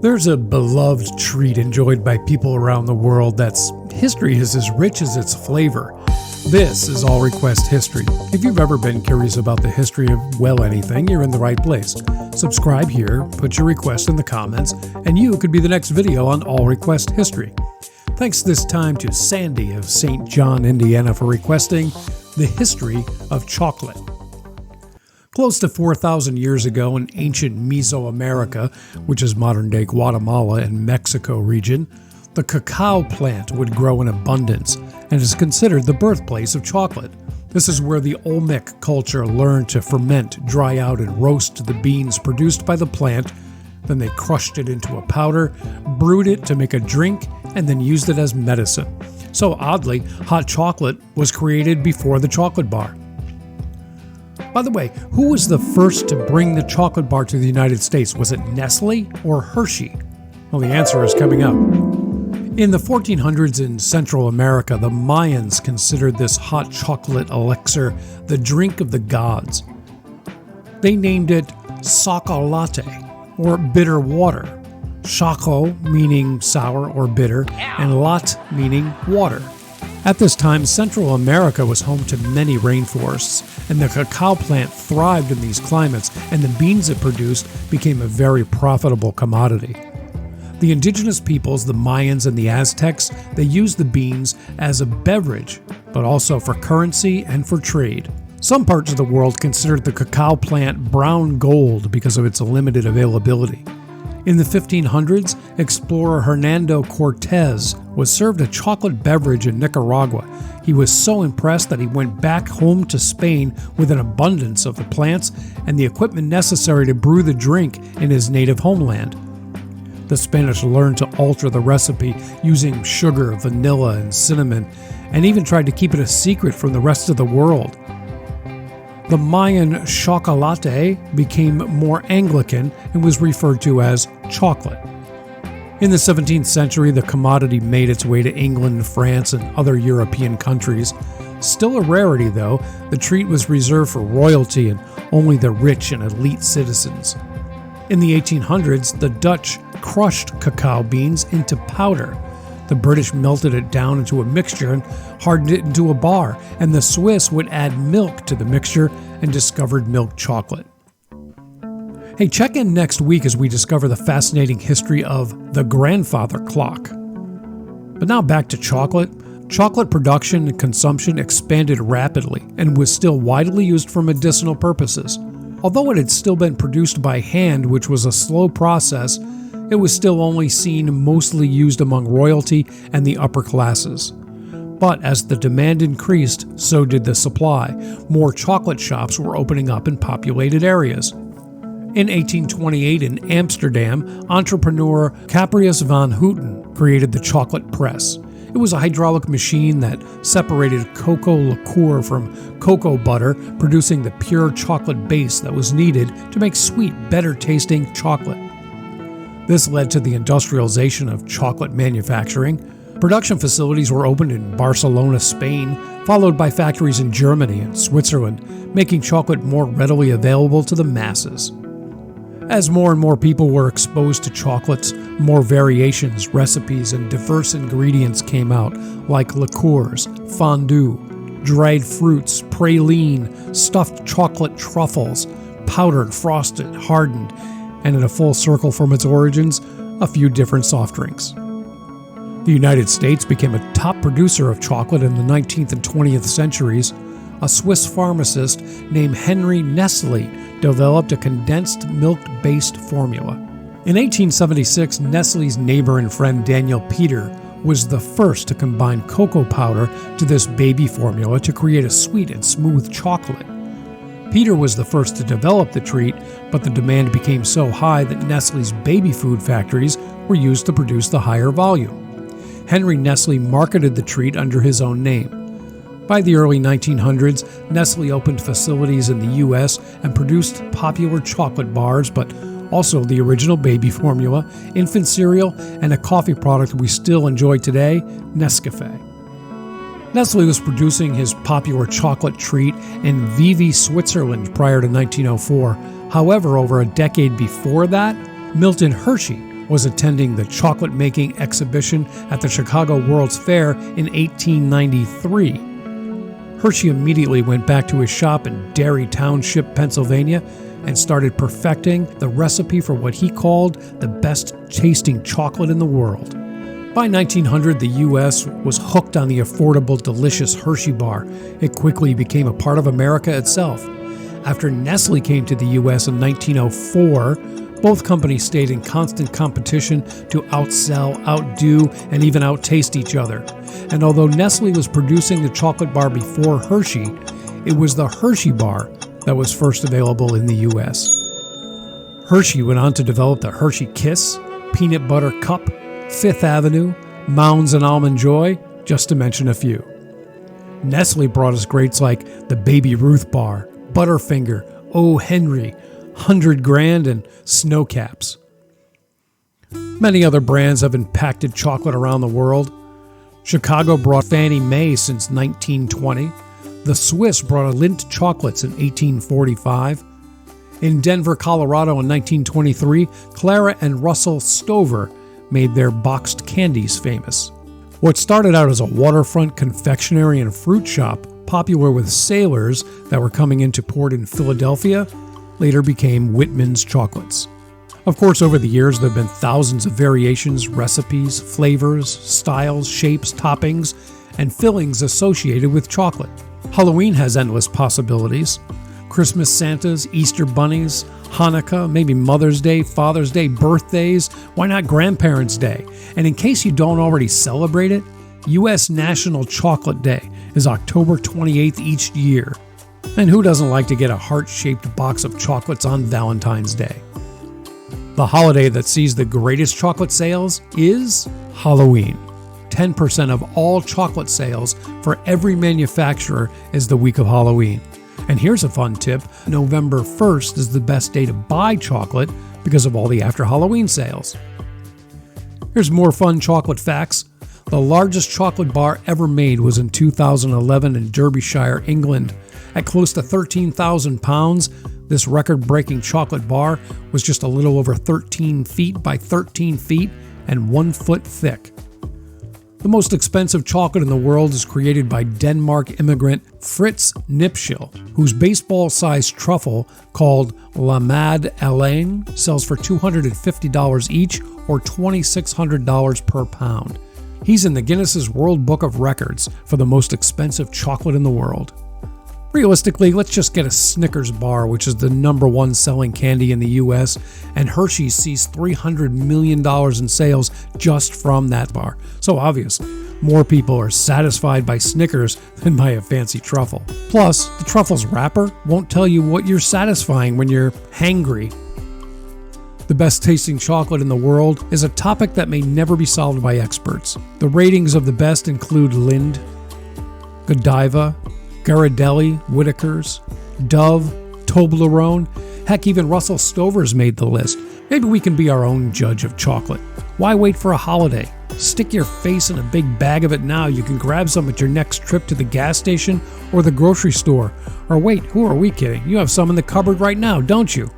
There's a beloved treat enjoyed by people around the world that's history is as rich as its flavor. This is All Request History. If you've ever been curious about the history of, well, anything, you're in the right place. Subscribe here, put your request in the comments, and you could be the next video on All Request History. Thanks this time to Sandi of St. John, Indiana for requesting the history of chocolate. Close to 4,000 years ago in ancient Mesoamerica, which is modern-day Guatemala and Mexico region, the cacao plant would grow in abundance and is considered the birthplace of chocolate. This is where the Olmec culture learned to ferment, dry out, and roast the beans produced by the plant. Then they crushed it into a powder, brewed it to make a drink, and then used it as medicine. So oddly, hot chocolate was created before the chocolate bar. By the way, who was the first to bring the chocolate bar to the United States? Was it Nestle or Hershey? Well, the answer is coming up. In the 1400s in Central America, the Mayans considered this hot chocolate elixir the drink of the gods. They named it Chocalate, or bitter water. Choco meaning sour or bitter, and lat meaning water. At this time, Central America was home to many rainforests, and the cacao plant thrived in these climates, and the beans it produced became a very profitable commodity. The indigenous peoples, the Mayans and the Aztecs, they used the beans as a beverage, but also for currency and for trade. Some parts of the world considered the cacao plant brown gold because of its limited availability. In the 1500s, explorer Hernando Cortez was served a chocolate beverage in Nicaragua. He was so impressed that he went back home to Spain with an abundance of the plants and the equipment necessary to brew the drink in his native homeland. The Spanish learned to alter the recipe using sugar, vanilla, and cinnamon, and even tried to keep it a secret from the rest of the world. The Mayan Chocalate became more Anglican and was referred to as chocolate. In the 17th century, the commodity made its way to England, France, and other European countries. Still a rarity, though, the treat was reserved for royalty and only the rich and elite citizens. In the 1800s, the Dutch crushed cacao beans into powder. The British melted it down into a mixture and hardened it into a bar, and the Swiss would add milk to the mixture and discovered milk chocolate. Hey, check in next week as we discover the fascinating history of the grandfather clock. But now back to chocolate. Chocolate production and consumption expanded rapidly and was still widely used for medicinal purposes. Although it had still been produced by hand, which was a slow process, it was still only seen mostly used among royalty and the upper classes. But as the demand increased, so did the supply. More chocolate shops were opening up in populated areas. In 1828 in Amsterdam, entrepreneur Caprius van Houten created the chocolate press. It was a hydraulic machine that separated cocoa liqueur from cocoa butter, producing the pure chocolate base that was needed to make sweet, better-tasting chocolate. This led to the industrialization of chocolate manufacturing. Production facilities were opened in Barcelona, Spain, followed by factories in Germany and Switzerland, making chocolate more readily available to the masses. As more and more people were exposed to chocolates, more variations, recipes, and diverse ingredients came out, like liqueurs, fondue, dried fruits, praline, stuffed chocolate truffles, powdered, frosted, hardened, and in a full circle from its origins, a few different soft drinks. The United States became a top producer of chocolate in the 19th and 20th centuries. A Swiss pharmacist named Henry Nestle developed a condensed milk-based formula. In 1876, Nestle's neighbor and friend Daniel Peter was the first to combine cocoa powder to this baby formula to create a sweet and smooth chocolate. Peter was the first to develop the treat, but the demand became so high that Nestle's baby food factories were used to produce the higher volume. Henry Nestle marketed the treat under his own name. By the early 1900s, Nestle opened facilities in the U.S. and produced popular chocolate bars, but also the original baby formula, infant cereal, and a coffee product we still enjoy today, Nescafe. Nestle was producing his popular chocolate treat in Vevey, Switzerland prior to 1904. However, over a decade before that, Milton Hershey was attending the chocolate-making exhibition at the Chicago World's Fair in 1893. Hershey immediately went back to his shop in Derry Township, Pennsylvania, and started perfecting the recipe for what he called the best-tasting chocolate in the world. By 1900, the U.S. was hooked on the affordable, delicious Hershey Bar. It quickly became a part of America itself. After Nestle came to the U.S. in 1904, both companies stayed in constant competition to outsell, outdo, and even outtaste each other. And although Nestle was producing the chocolate bar before Hershey, it was the Hershey Bar that was first available in the U.S. Hershey went on to develop the Hershey Kiss, Peanut Butter Cup, Fifth Avenue, Mounds and Almond Joy, just to mention a few. Nestle brought us greats like the Baby Ruth Bar, Butterfinger, O. Henry, 100 Grand, and Snow Caps. Many other brands have impacted chocolate around the world. Chicago brought Fannie Mae since 1920. The Swiss brought Lindt chocolates in 1845. In Denver, Colorado in 1923, Clara and Russell Stover made their boxed candies famous. What started out as a waterfront confectionery and fruit shop, popular with sailors that were coming into port in Philadelphia, later became Whitman's Chocolates. Of course, over the years, there have been thousands of variations, recipes, flavors, styles, shapes, toppings, and fillings associated with chocolate. Halloween has endless possibilities. Christmas Santas, Easter bunnies, Hanukkah, maybe Mother's Day, Father's Day, birthdays, why not Grandparents' Day? And in case you don't already celebrate it, U.S. National Chocolate Day is October 28th each year. And who doesn't like to get a heart-shaped box of chocolates on Valentine's Day? The holiday that sees the greatest chocolate sales is Halloween. 10% of all chocolate sales for every manufacturer is the week of Halloween. And here's a fun tip: November 1st is the best day to buy chocolate because of all the after Halloween sales. Here's more fun chocolate facts. The largest chocolate bar ever made was in 2011 in Derbyshire, England. At close to 13,000 pounds, this record-breaking chocolate bar was just a little over 13 feet by 13 feet and 1 foot thick. The most expensive chocolate in the world is created by Denmark immigrant Fritz Nipschel, whose baseball-sized truffle called La Mad Alain sells for $250 each or $2,600 per pound. He's in the Guinness's World Book of Records for the most expensive chocolate in the world. Realistically, let's just get a Snickers bar, which is the #1 selling candy in the US, and Hershey's sees $300 million in sales just from that bar. So obviously, more people are satisfied by Snickers than by a fancy truffle. Plus, the truffle's wrapper won't tell you what you're satisfying when you're hangry. The best tasting chocolate in the world is a topic that may never be solved by experts. The ratings of the best include Lind, Godiva, Ghirardelli, Whitaker's, Dove, Toblerone. Heck, even Russell Stover's made the list. Maybe we can be our own judge of chocolate. Why wait for a holiday? Stick your face in a big bag of it now. You can grab some at your next trip to the gas station or the grocery store. Or wait, who are we kidding? You have some in the cupboard right now, don't you?